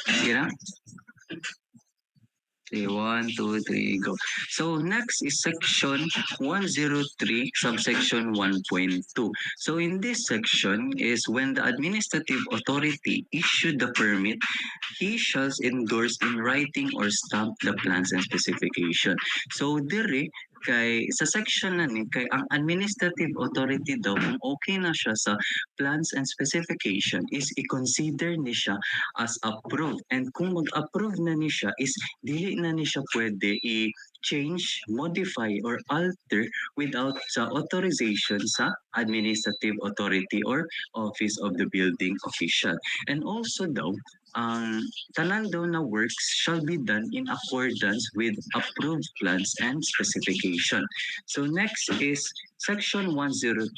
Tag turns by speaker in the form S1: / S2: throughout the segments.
S1: Sige na. Okay, 1, 2, 3, go. So next is section 103, subsection 1.2. So in this section is when the administrative authority issued the permit, he shall endorse in writing or stamp the plans and specification. So dire kay sa section na ni kay ang administrative authority daw kung okay na siya sa plans and specification is i-consider ni siya as approved, and kung mag-approve na ni siya is dili na ni siya pwede i-change, modify or alter without sa authorization sa administrative authority or office of the building official. And also daw ang tanan daw na works shall be done in accordance with approved plans and specification. So next is section 103,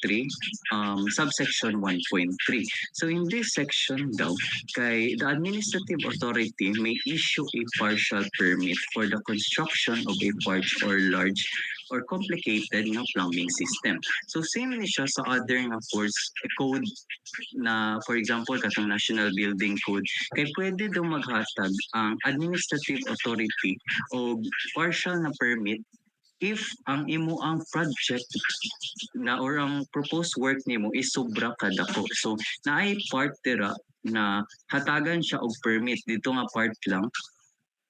S1: subsection 1.3. So in this section daw, kay the administrative authority may issue a partial permit for the construction of a large or complicated na plumbing system. So same ni siya sa other nga course code na, for example katong National Building Code, kay pwede daw maghatag ang administrative authority o partial na permit if ang imo ang project na or ang proposed work nimo is sobra kadako. So naay part dira na hatagan siya og permit, dito nga part lang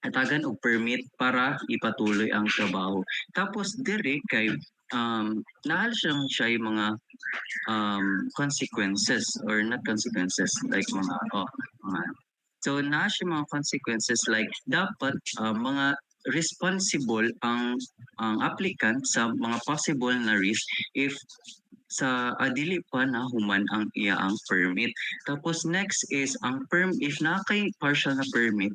S1: hatagan og permit para ipatuloy ang trabaho. Tapos dire kay naa siya yung mga consequences, or not consequences, like mga so naa siya mga consequences like dapat mga responsible ang applicant sa mga possible na risk if sa dili pa na human ang iya ang permit. Tapos next is ang if na kay partial na permit,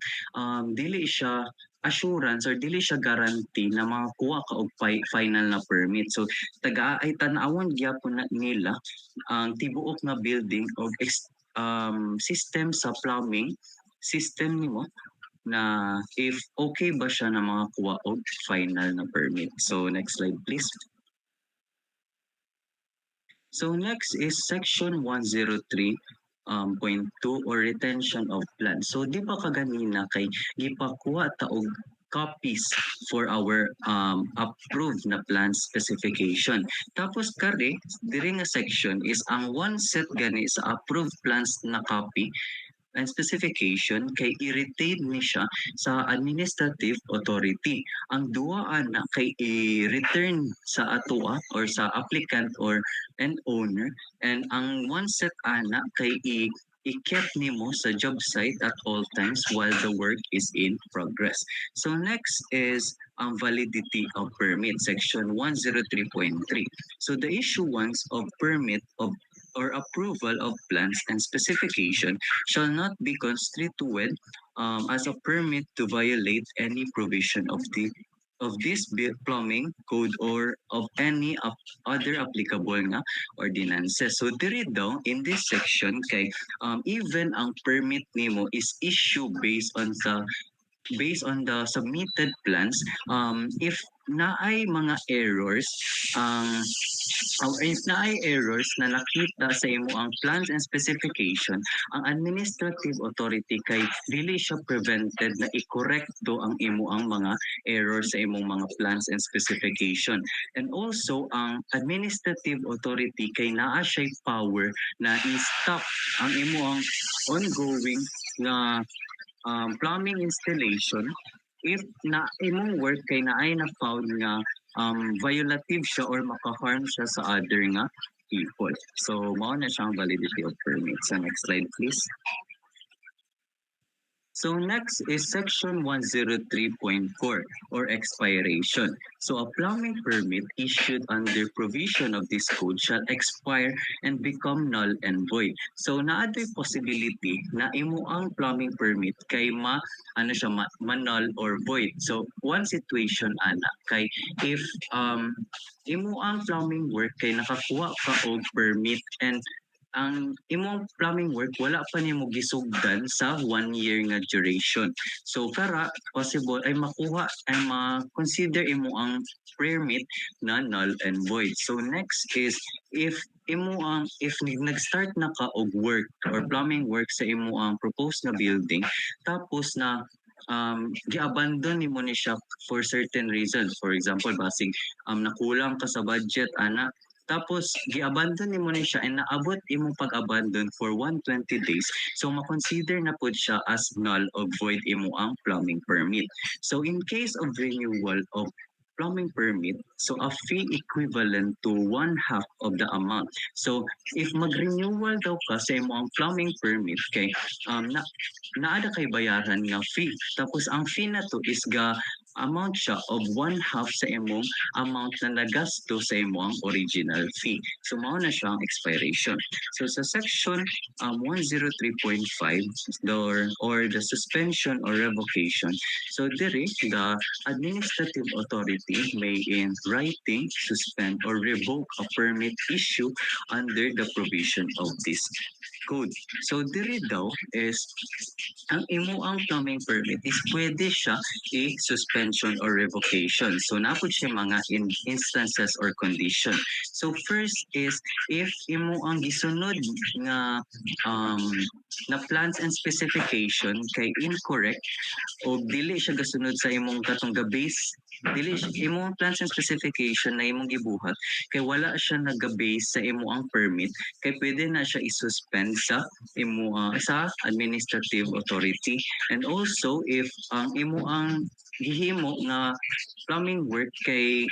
S1: dili siya assurance or dili siya guarantee na makakuha ka og final na permit. So taga ay tan-awon gyapon na nila ang tibuok nga building og system sa plumbing system nimo na if okay ba siya na makakuha og final na permit. So next slide please. So next is section 103 point 2 or retention of plan. So di ba kaganina kay gipakuha ta og copies for our approved na plan specification. Tapos kare diri nga section is ang one set gani sa approved plans na copy and specification kay i-retain ni siya sa administrative authority. Ang duwa ana kay i-return sa atoa or sa applicant or and owner, and ang one set ana kay i-keep nimo sa job site at all times while the work is in progress. So next is ang validity of permit, section 103.3. So the issuance of permit of or approval of plans and specification shall not be constituted as a permit to violate any provision of this plumbing code or of any other applicable nga ordinances. So diri daw in this section kay even ang permit nimo is issued based on the submitted plans, if naay mga errors if naay errors na nakita sa imo ang plans and specification, ang administrative authority kay dili siya prevented na i-correct do ang imo ang mga errors sa imong mga plans and specification. And also ang administrative authority kay naa siya power na i-stop ang imo ang ongoing na plumbing installation if na imong work kay naay na found nga violative siya or maka-harm siya sa other nga people. So mao na siyang validity of permit. So next slide please. So next is section 103.4 or expiration. So a plumbing permit issued under provision of this code shall expire and become null and void. So naadtoy possibility na imo ang plumbing permit kay null or void. So one situation ana kay if imo ang plumbing work kay nakakuha ka og permit and ang imong plumbing work wala pa nimo gisugdan sa 1 year nga duration. So kara possible ay makuha ay ma-consider imo ang permit na null and void. So next is if imo ang if nag-start na ka og work or plumbing work sa imo ang proposed na building, tapos na gi-abandon nimo ni siya for certain reasons. For example, basig nakulang ka sa budget ana, tapos gi-abandon nimo ni siya and naabot imong pag-abandon for 120 days. So ma-consider na pud siya as null or void imo ang plumbing permit. So in case of renewal of plumbing permit, so a fee equivalent to one half of the amount. So if mag-renewal daw ka sa imo ang plumbing permit kay naada kay bayaran nga fee. Tapos ang fee na to is ga amount siya of one half sa imong amount na nagasto sa imong original fee. So mao na siya ang expiration. So sa section 103.5 or the suspension or revocation. So there the administrative authority may in writing suspend or revoke a permit issue under the provision of this code. So diri daw is ang imo ang plumbing permit is pwede siya i-suspension or revocation. So napod siya mga instances or condition. So first is if imo ang gisunod nga na plans and specification kay incorrect o dili siya gasunod sa imong katong base dili imong plans and specification na imong gibuhat kay wala siya naga-base sa imo ang permit kay pwede na siya i-suspend sa imo sa administrative authority. And also if ang imo ang gihimo nga plumbing work kay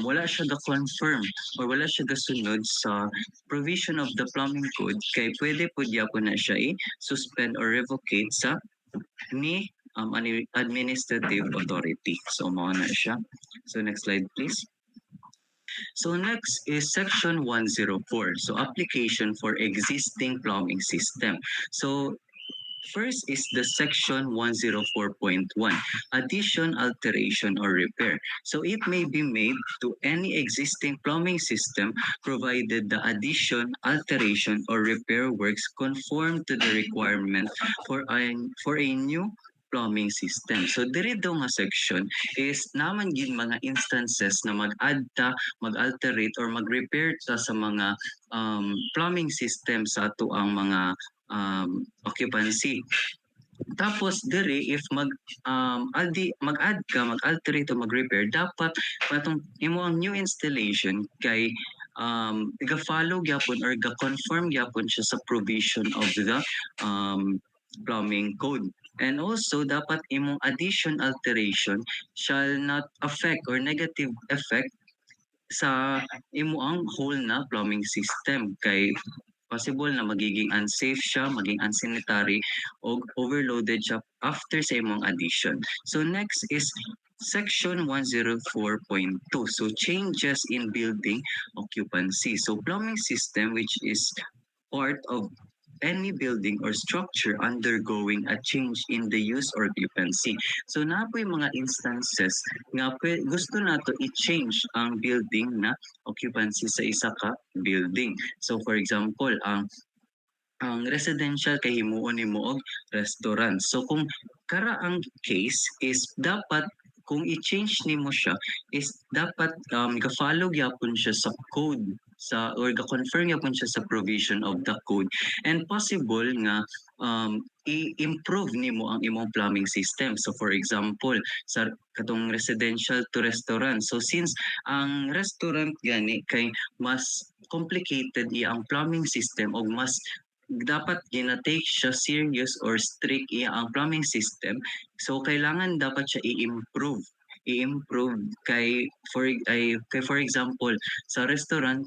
S1: wala siya ga-confirm or wala siya gasunod sa provision of the plumbing code kay pwede po gyapon na siya i-suspend or revocate sa ni administrative authority. So mao na siya. So next slide please. So next is section 104. So application for existing plumbing system. So first is the section 104.1, addition, alteration, or repair. So it may be made to any existing plumbing system provided the addition, alteration, or repair works conform to the requirement for a new plumbing system. So diri daw nga section is naman gid mga instances na mag-add ta, mag-alterate or mag-repair ta sa mga plumbing system sa ato ang mga occupancy. Tapos dire if mag-add ka, mag-alterate o mag-repair, dapat patong imo ang new installation kay ga-follow gyapon or ga-confirm gyapon siya sa provision of the plumbing code. And also dapat imong addition alteration shall not affect or negative effect sa imo ang whole na plumbing system kay possible na magiging unsafe siya, maging unsanitary o overloaded siya after sa imong addition. So next is section 104.2. So changes in building occupancy. So plumbing system which is part of any building or structure undergoing a change in the use or occupancy. So na po yung mga instances nga gusto nato i-change ang building na occupancy sa isa ka building. So for example, ang residential kay himuon nimo og restaurant. So kung kara ang case is dapat kung i-change nimo siya is dapat ga-follow gyapon siya sa code sa or ga-confirm gyapon siya sa provision of the code and possible nga i-improve nimo ang imong plumbing system. So for example, sa katong residential to restaurant. So since ang restaurant gani kay mas complicated ang plumbing system o mas dapat gina-take siya serious or strict ang plumbing system. So kailangan dapat siya i-improve kay for example sa restaurant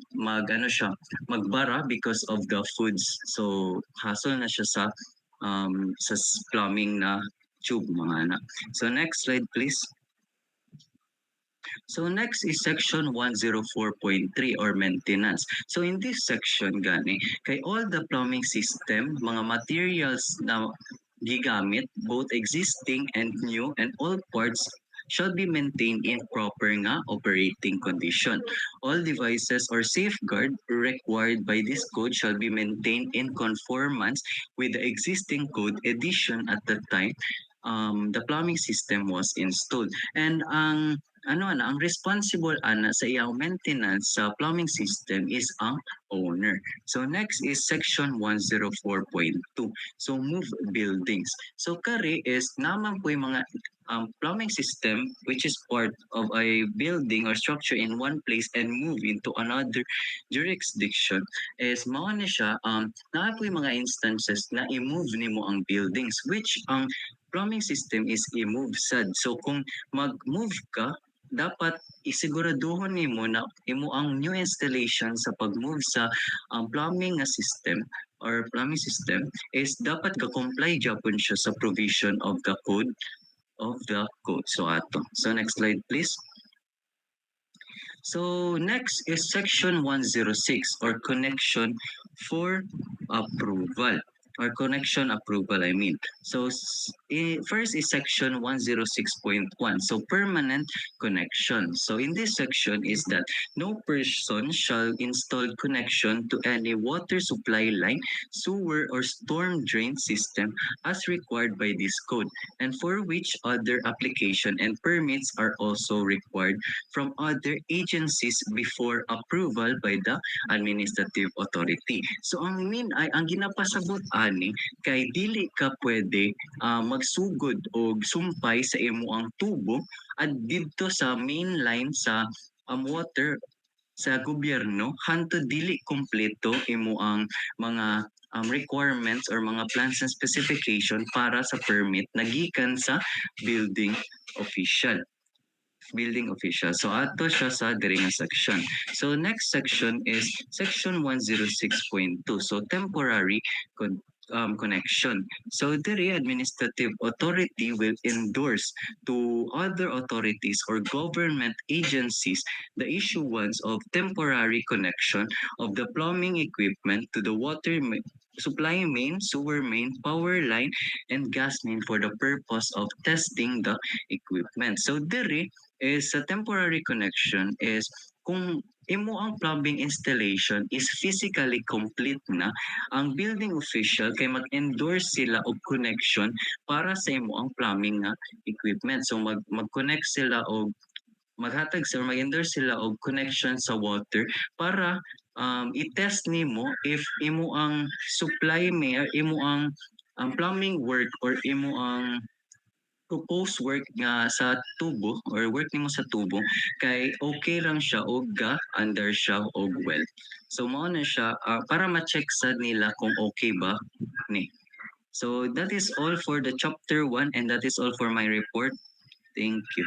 S1: siya magbara because of the foods. So hassle na siya sa plumbing na tube mga anak. So next slide please. So next is section 104.3 or maintenance. So in this section gani kay all the plumbing system mga materials na gigamit both existing and new and all parts shall be maintained in proper nga operating condition. All devices or safeguard required by this code shall be maintained in conformance with the existing code edition at the time the plumbing system was installed. And ang ang responsible ana sa iyang maintenance sa plumbing system is ang owner. So next is section 104.2. So move buildings. So kari is naman po yung mga plumbing system which is part of a building or structure in one place and move into another jurisdiction is mao na siya naa po yung mga instances na i-move nimo ang buildings which ang plumbing system is i-move sad. So kung mag-move ka, dapat isiguraduhon nimo na imo ang new installation sa pag-move sa plumbing nga system or plumbing system is dapat ka-comply gyapon siya sa provision of the code So ato. So next slide please. So next is section 106 or connection for approval or connection approval I mean. So first is section 106.1. So permanent connection. So in this section is that no person shall install connection to any water supply line, sewer or storm drain system as required by this code and for which other application and permits are also required from other agencies before approval by the administrative authority. So ang ang ginapasabot ani kay dili ka pwede magsugod og sumpay sa imo ang tubo at didto sa main line sa water sa gobyerno hantud dili kumpleto imo ang mga requirements or mga plans and specification para sa permit nagikan sa building official building official. So ato siya sa diri nga section. So next section is section 106.2. So temporary connection. So diri administrative authority will endorse to other authorities or government agencies the issuance of temporary connection of the plumbing equipment to the supply main, sewer main, power line, and gas main for the purpose of testing the equipment. So diri is a temporary connection is kung imo ang plumbing installation is physically complete na, ang building official kay mag-endorse sila og connection para sa imo ang plumbing nga equipment. So mag-connect sila og maghatag sila mag-endorse sila og connection sa water para i-test nimo if imo ang supply may imo ang plumbing work or imo ang proposed work nga sa tubo or work nimo sa tubo kay okay lang siya og under siya og well. So mao na siya para ma-check sad nila kung okay ba ni. So that is all for the chapter 1 and that is all for my report. Thank you.